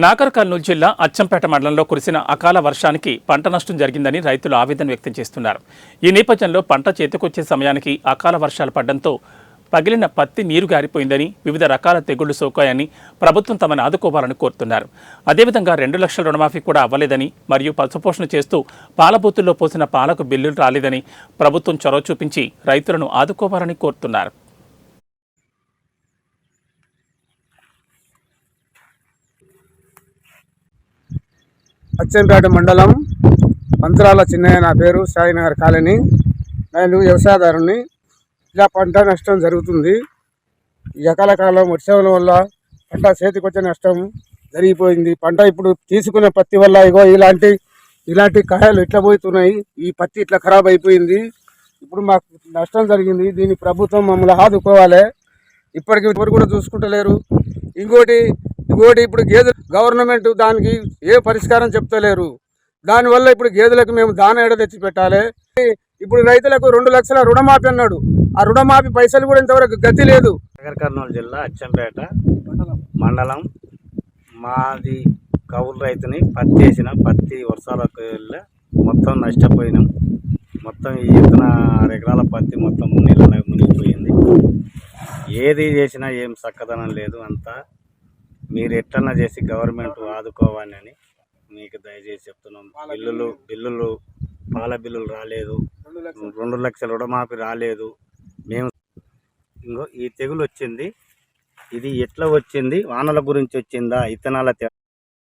నాగర్ కర్నూలు జిల్లా అచ్చంపేట మండలంలో కురిసిన అకాల వర్షానికి పంట నష్టం జరిగిందని రైతులు ఆవేదన వ్యక్తం చేస్తున్నారు. ఈ నేపథ్యంలో పంట చేతికొచ్చే సమయానికి అకాల వర్షాలు పడడంతో పగిలిన పత్తి నీరు గారిపోయిందని, వివిధ రకాల తెగుళ్లు సోకాయని ప్రభుత్వం తమను ఆదుకోవాలని కోరుతున్నారు. అదేవిధంగా 2 లక్షల రుణమాఫీ కూడా అవ్వలేదని, మరియు పశుపోషణ చేస్తూ పాలబూతుల్లో పోసిన పాలకు బిల్లులు రాలేదని ప్రభుత్వం చొరవ చూపించి రైతులను ఆదుకోవాలని కోరుతున్నారు. అచ్చంపేట మండలం మంత్రాల చిన్నయ్య, నా పేరు సాయినగర్ కాలనీ. నేను వ్యవసాయదారుని. ఇలా పంట నష్టం జరుగుతుంది. ఈ అకాల కాలం వర్షాల వల్ల పంట చేతికొచ్చే నష్టం జరిగిపోయింది. పంట ఇప్పుడు తీసుకునే పత్తి వల్ల ఇగో ఇలాంటి కాయలు ఇట్లా పోతున్నాయి. ఈ పత్తి ఇట్లా ఖరాబ్ అయిపోయింది. ఇప్పుడు మాకు నష్టం జరిగింది. దీన్ని ప్రభుత్వం మమ్మల్ని ఆదుకోవాలి. ఇప్పటికి ఎవరు కూడా చూసుకుంటలేరు. ఇంకోటి ఇప్పుడు గేదెలు గవర్నమెంట్ దానికి ఏ పరిష్కారం చెప్తలేరు. దానివల్ల ఇప్పుడు గేదెలకు మేము దాన ఎడ తెచ్చి పెట్టాలి. ఇప్పుడు రైతులకు 2 లక్షల రుణమాఫీ అన్నాడు. ఆ రుణమాఫీ పైసలు కూడా ఇంతవరకు గతి లేదు. నాగర్ కర్నూలు జిల్లా అచ్చంపేట మండలం. మాది కౌలు రైతుని. పత్తి వేసిన పత్తి వర్షాలకు వెళ్ళి మొత్తం నష్టపోయినాం. మొత్తం ఈ ఎత్తున 6 ఎకరాల పత్తి మొత్తం నీళ్ళ మునిగిపోయింది. ఏది చేసినా ఏం చక్కదనం లేదు. అంతా మీరు ఎట్లన్నా చేసి గవర్నమెంట్ ఆదుకోవాలని మీకు దయచేసి చెప్తున్నాం. బిల్లులు పాల బిల్లులు రాలేదు, 2 లక్షల రుణమాఫీ రాలేదు. మేము ఇంకో ఈ తెగులు వచ్చింది. ఇది ఎట్లా వచ్చింది? వానల గురించి వచ్చిందా, ఇత్తనాల